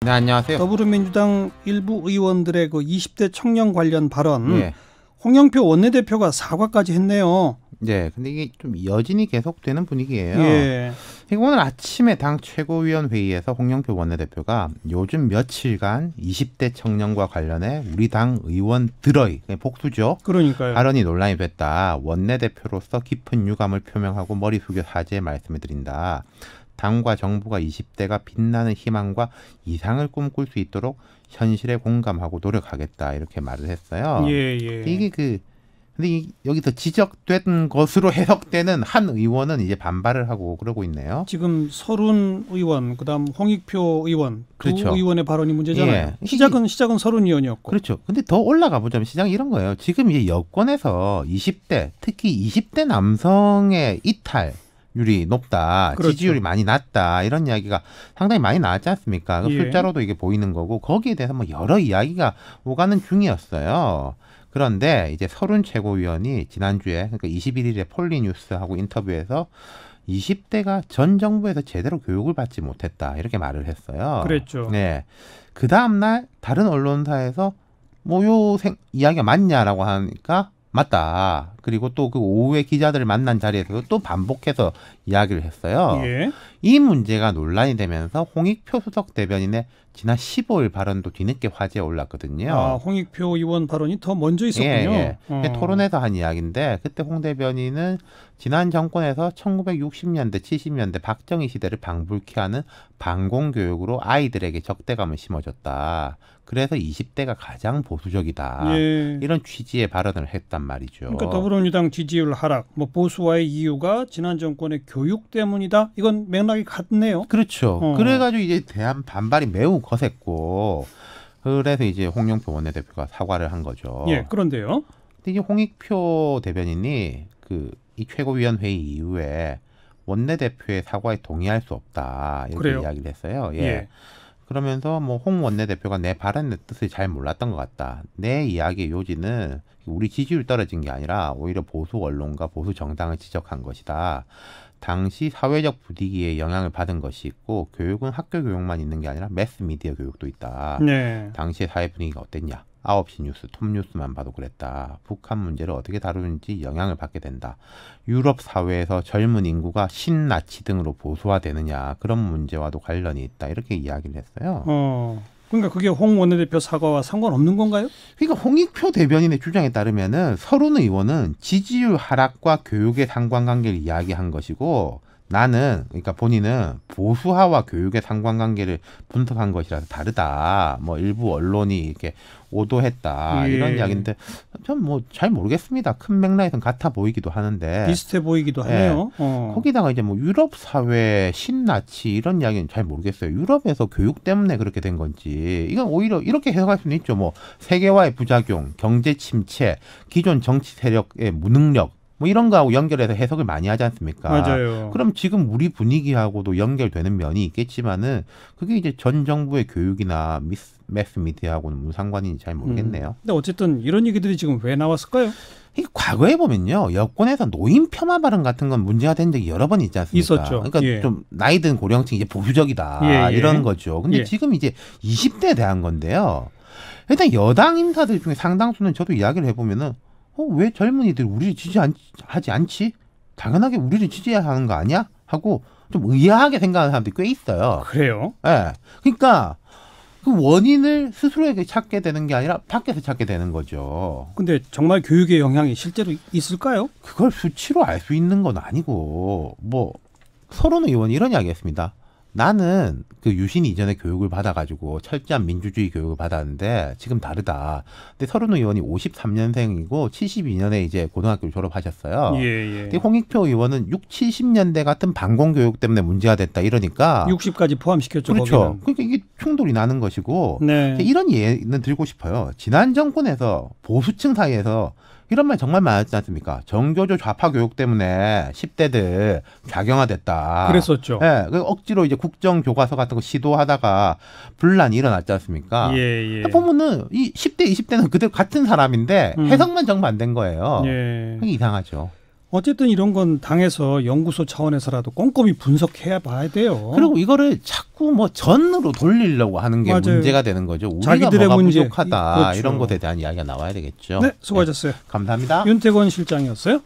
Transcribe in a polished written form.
네, 안녕하세요. 더불어민주당 일부 의원들의 그 20대 청년 관련 발언, 예. 홍영표 원내대표가 사과까지 했네요. 네, 근데 이게 좀 여진이 계속되는 분위기예요. 예. 오늘 아침에 당 최고위원 회의에서 홍영표 원내대표가 요즘 며칠간 20대 청년과 관련해 우리 당 의원들의 복수죠. 그러니까요. 발언이 논란이 됐다. 원내대표로서 깊은 유감을 표명하고 머리 숙여 사죄의 말씀을 드린다. 당과 정부가 20대가 빛나는 희망과 이상을 꿈꿀 수 있도록 현실에 공감하고 노력하겠다 이렇게 말을 했어요. 예. 이게 근데 여기서 지적된 것으로 해석되는 한 의원은 이제 반발을 하고 그러고 있네요. 지금 서른 의원, 그다음 홍익표 의원 두 그렇죠. 의원의 발언이 문제잖아요. 예. 시작은 서른 의원이었고. 그렇죠. 근데 더 올라가 보자면 시장이 이런 거예요. 지금 이제 여권에서 20대, 특히 20대 남성의 이탈률이 높다, 그렇죠. 지지율이 많이 낮다 이런 이야기가 상당히 많이 나왔지 않습니까? 예. 숫자로도 이게 보이는 거고 거기에 대해서 뭐 여러 이야기가 오가는 중이었어요. 그런데 이제 서른 최고위원이 지난주에 그러니까 21일에 폴리뉴스하고 인터뷰에서 20대가 전 정부에서 제대로 교육을 받지 못했다 이렇게 말을 했어요. 그랬죠. 네. 그 다음 날 다른 언론사에서 뭐 이야기가 맞냐라고 하니까 맞다. 그리고 또 그 오후에 기자들을 만난 자리에서도 또 반복해서 이야기를 했어요. 예. 이 문제가 논란이 되면서 홍익표 수석 대변인의 지난 15일 발언도 뒤늦게 화제에 올랐거든요. 아, 홍익표 의원 발언이 더 먼저 있었군요. 예. 토론에서 한 이야기인데 그때 홍 대변인은 지난 정권에서 1960년대, 70년대 박정희 시대를 방불케 하는 반공교육으로 아이들에게 적대감을 심어줬다. 그래서 20대가 가장 보수적이다. 예. 이런 취지의 발언을 했단 말이죠. 그러니까 더불어민주당 지지율 하락, 뭐 보수화의 이유가 지난 정권의 교육 때문이다. 이건 맥락이 같네요. 그렇죠. 그래가지고 이제 대한 반발이 매우 거셌고 그래서 이제 홍영표 원내대표가 사과를 한 거죠. 예, 그런데요. 근데 이제 홍익표 대변인이 이 최고위원 회의 이후에 원내대표의 사과에 동의할 수 없다 이렇게 그래요? 이야기를 했어요. 예. 예. 그러면서 뭐 홍 원내대표가 내 발언의 뜻을 잘 몰랐던 것 같다. 내 이야기의 요지는 우리 지지율 떨어진 게 아니라 오히려 보수 언론과 보수 정당을 지적한 것이다. 당시 사회적 분위기에 영향을 받은 것이 있고 교육은 학교 교육만 있는 게 아니라 매스미디어 교육도 있다. 네. 당시의 사회 분위기가 어땠냐. 9시 뉴스, 톱뉴스만 봐도 그랬다. 북한 문제를 어떻게 다루는지 영향을 받게 된다. 유럽 사회에서 젊은 인구가 신나치 등으로 보수화되느냐. 그런 문제와도 관련이 있다. 이렇게 이야기를 했어요. 그러니까 그게 홍 원내대표 사과와 상관없는 건가요? 그러니까 홍익표 대변인의 주장에 따르면은 서른 의원은 지지율 하락과 교육의 상관관계를 이야기한 것이고 그러니까 본인은 보수화와 교육의 상관관계를 분석한 것이라서 다르다. 뭐 일부 언론이 이렇게 오도했다. 예. 이런 이야기인데 전 뭐 잘 모르겠습니다. 큰 맥락에서는 같아 보이기도 하는데. 비슷해 보이기도 하네요. 거기다가 이제 뭐 유럽 사회 신나치 이런 이야기는 잘 모르겠어요. 유럽에서 교육 때문에 그렇게 된 건지 이건 오히려 이렇게 해석할 수는 있죠. 뭐 세계화의 부작용, 경제 침체, 기존 정치 세력의 무능력 뭐 이런 거하고 연결해서 해석을 많이 하지 않습니까? 맞아요. 그럼 지금 우리 분위기하고도 연결되는 면이 있겠지만은 그게 이제 전 정부의 교육이나 매스미디어하고는 무슨 상관인지 잘 모르겠네요. 근데 어쨌든 이런 얘기들이 지금 왜 나왔을까요? 이게 과거에 보면요. 여권에서 노인 폄하 발언 같은 건 문제가 된 적이 여러 번 있지 않습니까? 있었죠. 그러니까 예. 좀 나이 든 고령층이 이제 보수적이다. 예. 이런 거죠. 근데 예. 지금 이제 20대에 대한 건데요. 일단 여당 인사들 중에 상당수는 저도 이야기를 해보면은 왜 젊은이들이 우리를 지지하지 않지? 당연하게 우리를 지지해야 하는 거 아니야? 하고 좀 의아하게 생각하는 사람들이 꽤 있어요. 그래요? 예. 그러니까 그 원인을 스스로에게 찾게 되는 게 아니라 밖에서 찾게 되는 거죠. 근데 정말 교육의 영향이 실제로 있을까요? 그걸 수치로 알 수 있는 건 아니고 뭐 서른 의원이 이런 이야기 했습니다. 나는 그 유신 이전에 교육을 받아가지고 철저한 민주주의 교육을 받았는데 지금 다르다. 근데 서른 의원이 53년생이고 72년에 이제 고등학교를 졸업하셨어요. 예. 근데 홍익표 의원은 70년대 같은 반공교육 때문에 문제가 됐다 이러니까 60까지 포함시켰죠. 그렇죠. 거기는. 그러니까 이게 충돌이 나는 것이고 네. 이런 예는 들고 싶어요. 지난 정권에서 보수층 사이에서 이런 말 정말 많았지 않습니까? 정교조 좌파 교육 때문에 10대들 좌경화됐다. 그랬었죠. 예, 억지로 이제 국정 교과서 같은 거 시도하다가 분란이 일어났지 않습니까? 예. 보면은 이 10대, 20대는 그대로 같은 사람인데 해석만 정반대인 거예요. 예. 이게 이상하죠. 어쨌든 이런 건 당에서 연구소 차원에서라도 꼼꼼히 분석해 봐야 돼요. 그리고 이거를 자꾸 뭐 전으로 돌리려고 하는 게 맞아요. 문제가 되는 거죠. 우리가 자기들의 뭐가 문제. 부족하다 그렇죠. 이런 것에 대한 이야기가 나와야 되겠죠. 네, 수고하셨어요. 감사합니다. 윤태권 실장이었어요.